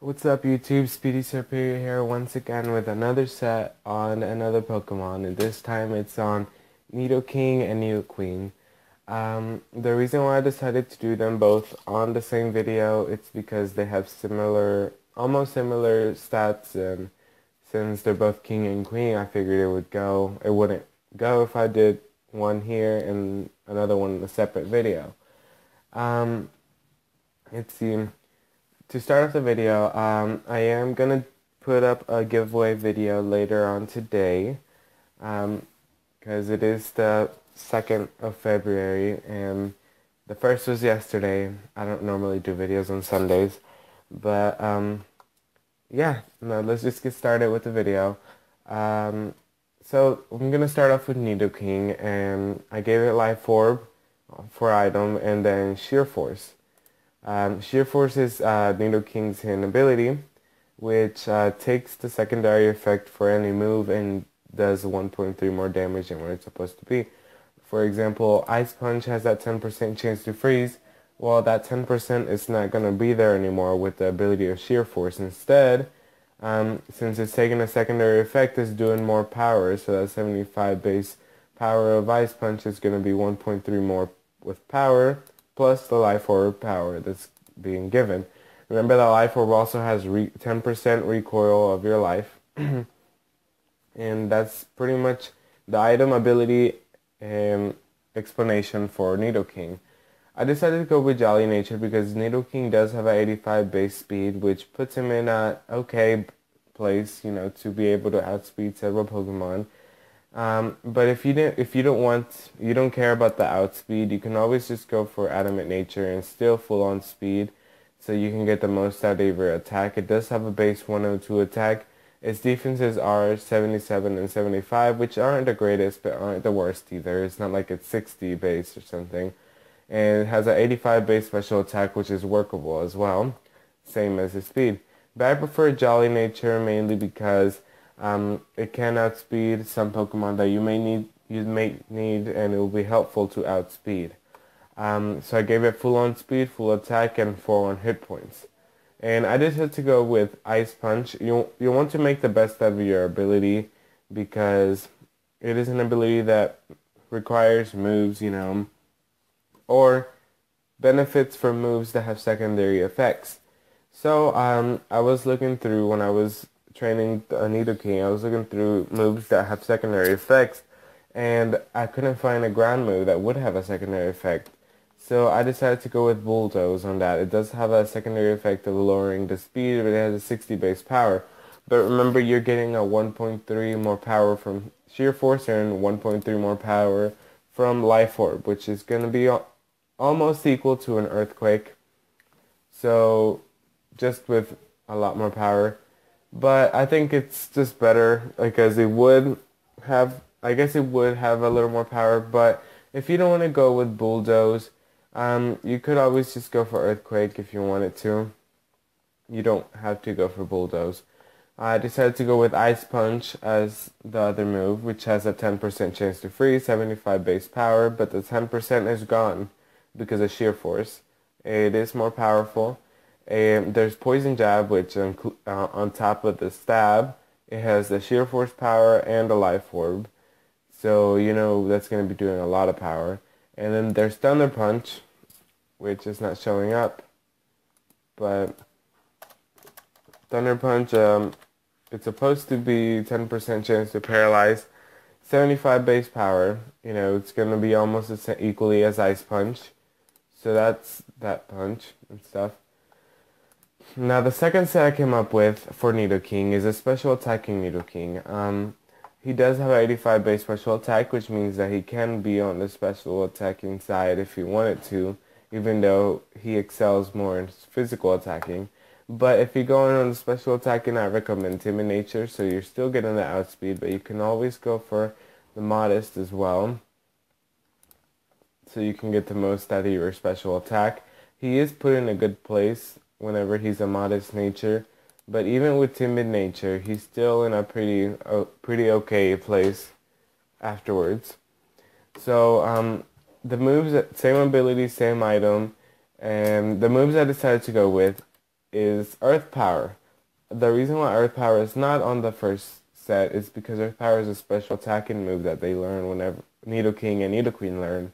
What's up YouTube, Speedy Superior here once again with another set on another Pokemon, and this time it's on Nidoking and Nidoqueen. The reason why I decided to do them both on the same video, it's because they have almost similar stats, and since they're both King and Queen, I figured it wouldn't go if I did one here and another one in a separate video. Um, let's see. To start off the video, I am gonna put up a giveaway video later on today, because it is the 2nd of February, and the 1st was yesterday. I don't normally do videos on Sundays, but yeah, no, let's just get started with the video. So I'm gonna start off with Nidoking, and I gave it Life Orb for item, and then Sheer Force. Sheer Force is Nidoking's hidden ability, which takes the secondary effect for any move and does 1.3 more damage than what it's supposed to be. For example, Ice Punch has that 10% chance to freeze. Well, that 10% is not going to be there anymore with the ability of Sheer Force. Instead, since it's taking a secondary effect, it's doing more power, so that 75 base power of Ice Punch is going to be 1.3 more with power, plus the Life Orb power that's being given. Remember that Life Orb also has 10% recoil of your life. And that's pretty much the item ability and explanation for Nidoking. I decided to go with Jolly Nature because Nidoking does have an 85 base speed, which puts him in a okay place, to be able to outspeed several Pokemon. But if you don't care about the outspeed, you can always just go for Adamant Nature and still full on speed, so you can get the most out of your attack. It does have a base 102 attack. Its defenses are 77 and 75, which aren't the greatest, but aren't the worst either. It's not like it's 60 base or something. And it has an 85 base special attack, which is workable as well, same as its speed. But I prefer Jolly Nature mainly because it can outspeed some Pokemon that you may need, and it will be helpful to outspeed. So I gave it full on speed, full attack, and 4 on hit points. And I decided to go with Ice Punch. You want to make the best out of your ability because it is an ability that requires moves, or benefits from moves that have secondary effects. So I was looking through when I was training Nidoking, I was looking through moves that have secondary effects, and I couldn't find a ground move that would have a secondary effect. So I decided to go with Bulldoze on that. It does have a secondary effect of lowering the speed, but it has a 60 base power. But remember, you're getting a 1.3 more power from Sheer Force and 1.3 more power from Life Orb, which is going to be almost equal to an Earthquake. So just with a lot more power. But I think it's just better because I guess it would have a little more power. But if you don't want to go with Bulldoze, you could always just go for Earthquake if you wanted to. You don't have to go for Bulldoze. I decided to go with Ice Punch as the other move, which has a 10% chance to freeze, 75 base power, but the 10% is gone because of Sheer Force. It is more powerful. There's Poison Jab, which on top of the stab, it has the Sheer Force power and the Life Orb. So, that's going to be doing a lot of power. And then there's Thunder Punch, which is not showing up. But Thunder Punch, it's supposed to be 10% chance to paralyze, 75 base power. It's going to be almost equally as Ice Punch. So that's that punch and stuff. Now the second set I came up with for Nidoking is a special attacking Nidoking. He does have an 85 base special attack, which means that he can be on the special attacking side if he wanted to, even though he excels more in physical attacking. But if you're going on the special attacking, I recommend Timid Nature, so you're still getting the outspeed, but you can always go for the Modest as well, so you can get the most out of your special attack. He is put in a good place whenever he's a Modest Nature, but even with Timid Nature, he's still in a pretty okay place afterwards. So the moves, same ability, same item, and the moves I decided to go with is Earth Power. The reason why Earth Power is not on the first set is because Earth Power is a special attacking move that they learn whenever Nidoking and Nidoqueen learn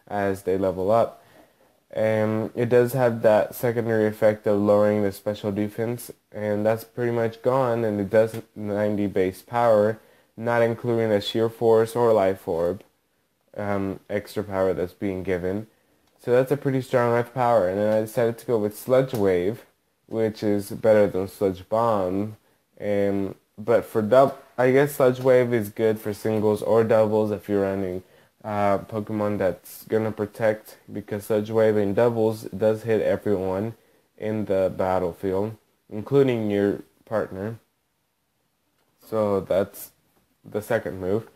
as they level up. And it does have that secondary effect of lowering the special defense, and that's pretty much gone, and it does 90 base power, not including a Sheer Force or Life Orb extra power that's being given. So that's a pretty strong Earth Power, and then I decided to go with Sludge Wave, which is better than Sludge Bomb. But for I guess Sludge Wave is good for singles or doubles if you're running Pokemon that's gonna protect, because Sludge Wave in doubles does hit everyone in the battlefield, including your partner. So that's the second move.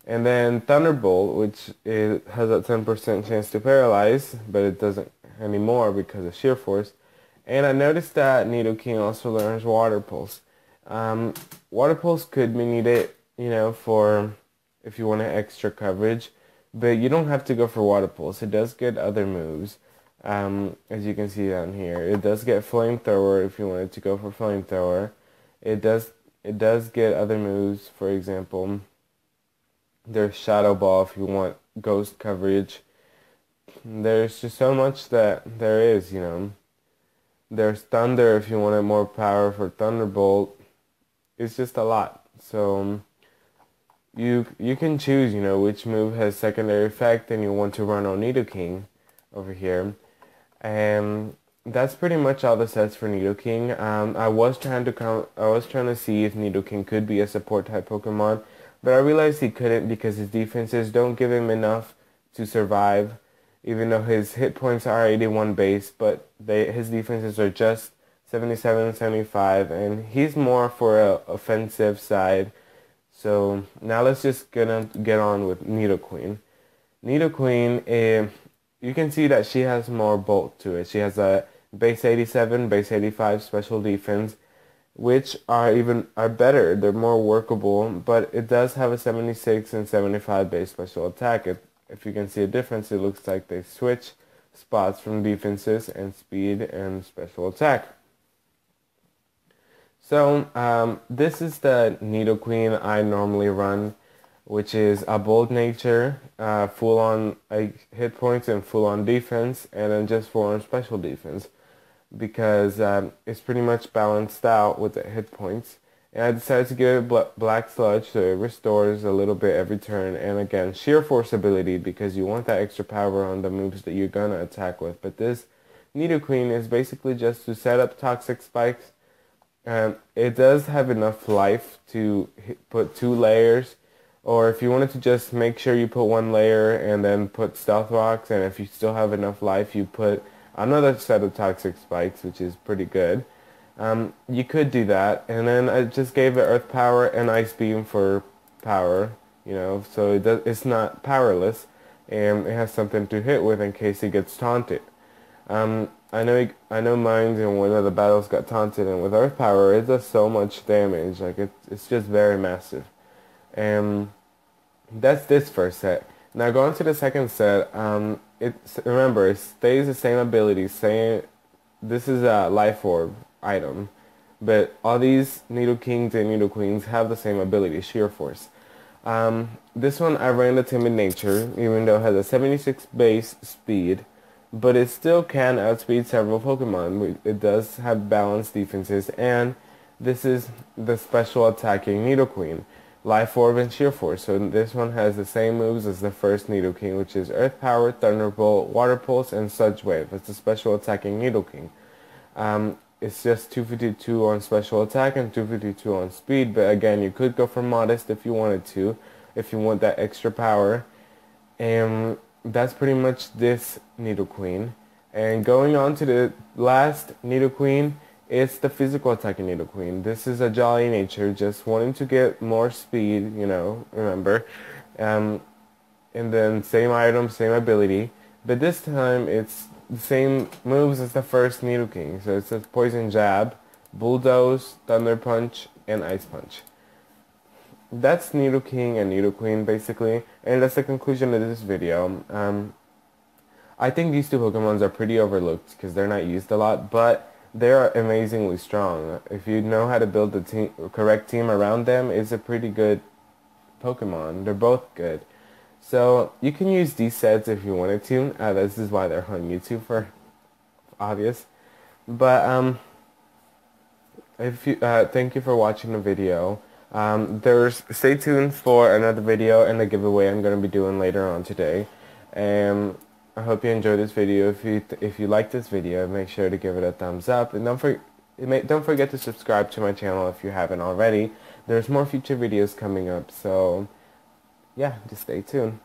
And then Thunderbolt, which has a 10% chance to paralyze, but it doesn't anymore because of Sheer Force. And I noticed that Nidoking also learns Water Pulse. Water Pulse could be needed, for if you want extra coverage, but you don't have to go for Water Pulse. It does get other moves, as you can see down here. It does get Flamethrower if you wanted to go for Flamethrower. It does get other moves, for example, there's Shadow Ball if you want ghost coverage. There's just so much that there is, There's Thunder if you wanted more power for Thunderbolt. It's just a lot. So you can choose, which move has secondary effect and you want to run on Nidoking over here. And that's pretty much all the sets for Nidoking. I was trying to see if Nidoking could be a support type Pokemon, but I realized he couldn't because his defenses don't give him enough to survive, even though his hit points are 81 base, but his defenses are just 77, 75, and he's more for a offensive side. So now let's just get on with Nidoqueen. Nidoqueen, you can see that she has more bulk to it. She has a base 87, base 85 special defense, which are better. They're more workable, but it does have a 76 and 75 base special attack. If you can see a difference, it looks like they switch spots from defenses and speed and special attack. So this is the Nidoqueen I normally run, which is a bold nature, full on hit points and full on defense, and then just full on special defense, because it's pretty much balanced out with the hit points. And I decided to give it Black Sludge, so it restores a little bit every turn. And again, Sheer Force ability, because you want that extra power on the moves that you're gonna attack with. But this Nidoqueen is basically just to set up Toxic Spikes. It does have enough life to put 2 layers, or if you wanted to just make sure you put 1 layer and then put Stealth Rocks, and if you still have enough life, you put another set of Toxic Spikes, which is pretty good. You could do that, and then I just gave it Earth Power and Ice Beam for power, so it's not powerless, and it has something to hit with in case it gets taunted. I know mine in one of the battles got taunted, and with Earth Power it does so much damage, like it's just very massive. And that's this first set. Now going to the second set, remember, it stays the same ability. This is a Life Orb item, but all these Nidokings and Nidoqueens have the same ability, Sheer Force. This one I ran the Timid Nature, even though it has a 76 base speed, but it still can outspeed several Pokemon. It does have balanced defenses, and this is the special attacking Nidoqueen, Life Orb and Sheer Force. So this one has the same moves as the first Nidoking, which is Earth Power, Thunderbolt, Water Pulse, and Sludge Wave. It's a special attacking Nidoking. It's just 252 on special attack and 252 on speed, but again, you could go for Modest if you wanted to, if you want that extra power. And that's pretty much this Nidoqueen. And going on to the last Nidoqueen, it's the physical attacking Nidoqueen. This is a Jolly Nature, just wanting to get more speed, remember. And then same item, same ability, but this time it's the same moves as the first Nidoking. So it's a Poison Jab, Bulldoze, Thunder Punch, and Ice Punch. That's Nidoking and Nidoqueen basically, and that's the conclusion of this video. I think these two Pokemons are pretty overlooked because they're not used a lot, but they're amazingly strong. If you know how to build the correct team around them, it's a pretty good Pokemon. They're both good. So you can use these sets if you wanted to. This is why they're on YouTube for obvious. But if you thank you for watching the video. Stay tuned for another video and the giveaway I'm going to be doing later on today. I hope you enjoyed this video. If you like this video, make sure to give it a thumbs up, and don't forget to subscribe to my channel if you haven't already. There's more future videos coming up, so yeah, just stay tuned.